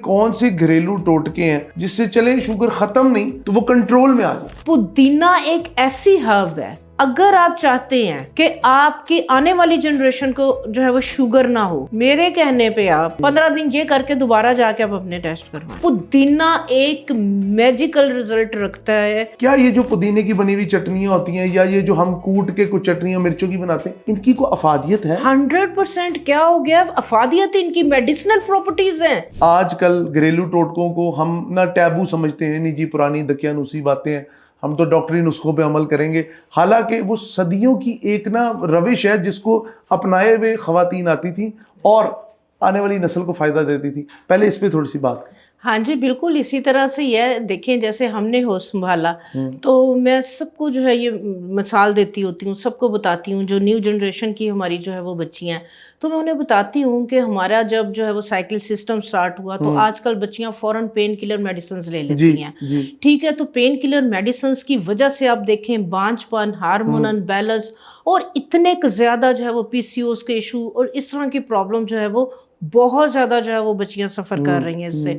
کون سے گھریلو ٹوٹکے ہیں جس سے چلے شوگر ختم نہیں تو وہ کنٹرول میں آ جائے. پودینہ ایک ایسی ہرب ہے، اگر آپ چاہتے ہیں کہ آپ کی آنے والی جنریشن کو جو ہے وہ شوگر نہ ہو، میرے کہنے پہ آپ 15 دن یہ کر کے دوبارہ جا کے آپ اپنے ٹیسٹ کروائیں. پودینہ ایک میجیکل رزلٹ رکھتا ہے. کیا یہ جو پودینے کی بنی ہوئی چٹنیاں ہوتی ہیں یا یہ جو ہم کوٹ کے کچھ چٹنیاں مرچوں کی بناتے ہیں، ان کی کوئی افادیت ہے؟ 100% کیا ہو گیا، افادیت ان کی میڈیسنل پراپرٹیز ہیں. آج کل گھریلو ٹوٹکوں کو ہم نہ ٹیبو سمجھتے ہیں، نہیں جی پرانی دقیانوسی باتیں ہیں، ہم تو ڈاکٹری نسخوں پہ عمل کریں گے. حالانکہ وہ صدیوں کی ایک روش ہے جس کو اپنائے ہوئے خواتین آتی تھیں اور آنے والی نسل کو فائدہ دیتی تھی. پہلے اس پہ تھوڑی سی بات. ہاں جی بالکل اسی طرح سے یہ دیکھیں، جیسے ہم نے ہوش سنبھالا تو میں سب کو جو ہے یہ مثال دیتی ہوتی ہوں، سب کو بتاتی ہوں، جو نیو جنریشن کی ہماری جو ہے وہ بچیاں ہیں، تو میں انہیں بتاتی ہوں کہ ہمارا جب جو ہے وہ سائیکل سسٹم سٹارٹ ہوا تو آج کل بچیاں فوراً پین کلر میڈیسنز لے لیتی ہیں. ٹھیک ہے، تو پین کلر میڈیسنز کی وجہ سے آپ دیکھیں بانجھ پن، ہارمون انبیلنس اور اتنے زیادہ جو ہے وہ پی سی اوز کے ایشو اور اس طرح کی پرابلم جو ہے وہ بہت زیادہ جو ہے وہ بچیاں سفر کر رہی ہیں اس سے.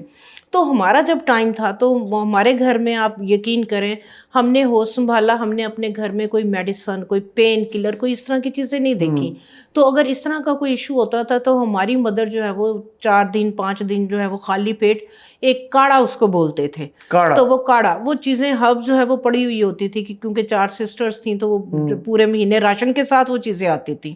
تو ہمارا جب ٹائم تھا تو ہمارے گھر میں آپ یقین کریں ہم نے ہوش سنبھالا، ہم نے اپنے گھر میں کوئی میڈیسن، کوئی پین کلر، کوئی اس طرح کی چیزیں نہیں دیکھی. تو اگر اس طرح کا کوئی ایشو ہوتا تھا تو ہماری مدر جو ہے وہ 4 دن 5 دن جو ہے وہ خالی پیٹ ایک کاڑھا اس کو بولتے تھے. تو وہ کاڑھا، وہ چیزیں ہرب جو ہے وہ پڑی ہوئی ہوتی تھی کیونکہ 4 سسٹرز تھیں تو وہ پورے مہینے راشن کے ساتھ وہ چیزیں آتی تھیں.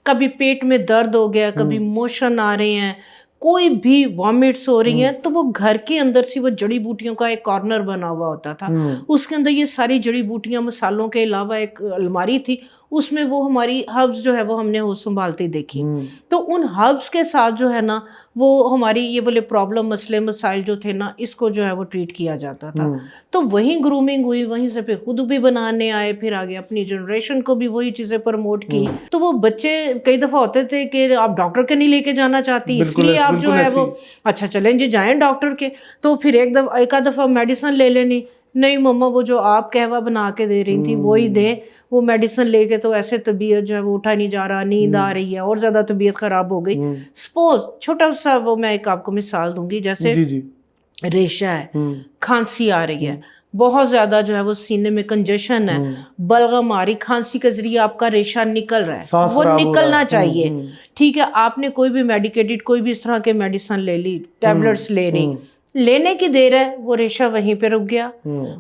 کبھی پیٹ میں درد ہو گیا، کبھی موشن آ رہے ہیں، کوئی بھی وامٹس ہو رہی ہیں، تو وہ گھر کے اندر سے وہ جڑی بوٹیوں کا ایک کارنر بنا ہوا ہوتا تھا. اس کے اندر یہ ساری جڑی بوٹیاں، مسالوں کے علاوہ ایک الماری تھی، اس میں وہ ہماری ہربس جو ہے وہ ہم نے ہوش سنبھالتی دیکھی. تو ان ہربس کے ساتھ جو ہے نا وہ ہماری یہ بولے پرابلم، مسئلے مسائل جو تھے نا، اس کو جو ہے وہ ٹریٹ کیا جاتا تھا. تو وہیں گرومنگ ہوئی، وہیں سے پھر خود بھی بنانے آئے، پھر آگے اپنی جنریشن کو بھی وہی چیزیں پروموٹ کی. تو وہ بچے کئی دفعہ ہوتے تھے کہ آپ ڈاکٹر کے نہیں لے کے جانا چاہتی، اس لیے آپ جو ہے وہ اچھا چلیں جی جائیں ڈاکٹر کے. تو پھر ایک دفعہ میڈیسن لے لینی، نہیں مما وہ جو آپ قہوہ بنا کے دے رہی تھی وہی دیں. وہ میڈیسن لے کے تو ایسے طبیعت جو ہے وہ اٹھا نہیں جا رہا، نیند آ رہی ہے اور زیادہ طبیعت خراب ہو گئی. سپوز چھوٹا سا وہ میں ایک آپ کو مثال دوں گی، جیسے ریشہ ہے، کھانسی آ رہی ہے، بہت زیادہ جو ہے وہ سینے میں کنجیشن ہے، بلغم آ رہی، کھانسی کے ذریعے آپ کا ریشہ نکل رہا ہے، وہ نکلنا چاہیے. ٹھیک ہے، آپ نے کوئی بھی میڈیکیٹڈ کوئی بھی اس طرح کے میڈیسن لے لی، ٹیبلٹس لے رہی، لینے کی دیر ہے وہ ریشہ وہیں پہ رک گیا،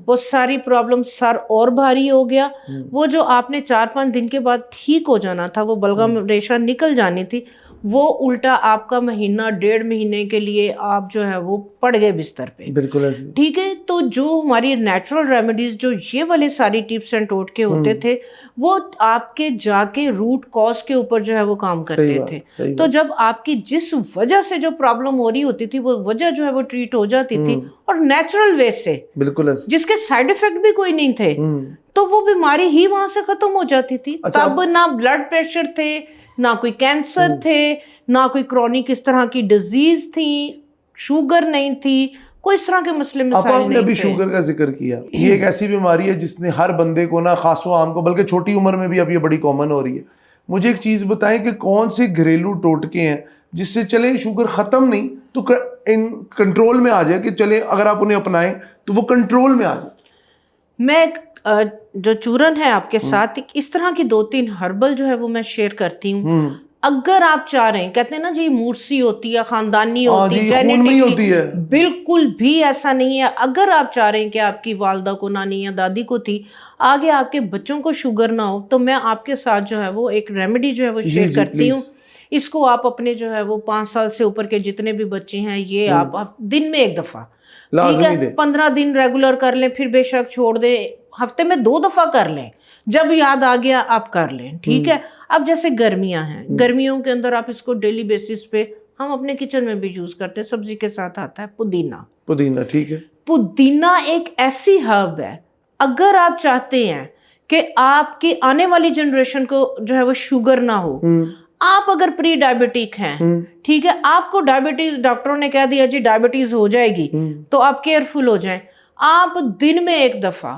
وہ ساری پرابلم، سر اور بھاری ہو گیا. وہ جو آپ نے 4-5 دن کے بعد ٹھیک ہو جانا تھا، وہ بلغم ریشہ نکل جانی تھی، وہ الٹا آپ کا مہینہ 1.5 مہینے کے لیے آپ جو ہے وہ پڑ گئے بستر پہ. بالکل ایسے. ٹھیک ہے، تو جو ہماری نیچرل ریمیڈیز، جو یہ والے ساری ٹپس اینڈ ٹوٹکے ہوتے تھے، وہ آپ کے جا کے روٹ کاز کے اوپر جو ہے وہ کام کرتے تھے. تو جب آپ کی جس وجہ سے جو پرابلم ہو رہی ہوتی تھی وہ وجہ جو ہے وہ ٹریٹ ہو جاتی تھی، اور نیچرل وے سے، بالکل جس کے سائیڈ ایفیکٹ بھی کوئی نہیں تھے، تو وہ بیماری ہی وہاں سے ختم ہو جاتی تھی. تب نہ بلڈ پریشر تھے، نہ کوئی کینسر تھے، نہ کوئی کرونک اس طرح کی ڈیزیز تھی، شوگر نہیں تھی، کوئی اس طرح کے مسئلے مسائل نہیں تھے. آپ نے ابھی شوگر کا ذکر کیا، یہ ایک ایسی بیماری ہے جس نے ہر بندے کو نا، خاص و عام کو، بلکہ چھوٹی عمر میں بھی اب یہ بڑی کامن ہو رہی ہے. مجھے ایک چیز بتائیں کہ کون سے گھریلو ٹوٹکے ہیں جس سے چلے شوگر ختم نہیں تو کنٹرول میں آ جائے، کہ چلے اگر آپ انہیں اپنائیں تو وہ کنٹرول میں آ جائے. میں جو چورن ہے آپ کے ساتھ اس طرح کی 2-3 ہربل جو ہے وہ میں شیئر کرتی ہوں. اگر آپ چاہ رہے ہیں، کہتے ہیں نا جی موڑسی ہوتی ہے، خاندانی ہوتی ہے، خون میں ہی ہوتی ہے، بالکل بھی ایسا نہیں ہے. اگر آپ چاہ رہے ہیں کہ آپ کی والدہ کو، نانی یا دادی کو تھی، آگے آپ کے بچوں کو شوگر نہ ہو، تو میں آپ کے ساتھ جو ہے وہ ایک ریمیڈی جو ہے وہ شیئر کرتی ہوں. اس کو آپ اپنے جو ہے وہ 5 سال سے اوپر کے جتنے بھی بچے ہیں، یہ آپ دن میں 1 دفعہ، ٹھیک ہے، 15 دن ریگولر کر لیں، پھر بے شک چھوڑ دیں، ہفتے میں 2 دفعہ کر لیں، جب یاد آ گیا آپ کر لیں. ٹھیک ہے. اب جیسے گرمیاں ہیں، گرمیوں کے اندر آپ اس کو ڈیلی بیسس پہ، ہم اپنے کچن میں بھی یوز کرتے ہیں، سبزی کے ساتھ آتا ہے پودینہ. ٹھیک ہے. پودینہ ایک ایسی ہرب ہے، اگر آپ چاہتے ہیں کہ آپ کی آنے والی جنریشن کو جو ہے وہ شوگر نہ ہو، آپ اگر پری ڈائبٹک ہیں، ٹھیک ہے، آپ کو ڈائبٹیز ڈاکٹروں نے کہہ دیا جی ڈائبٹیز ہو جائے گی، تو آپ کیئرفل ہو جائیں. آپ دن میں 1 دفعہ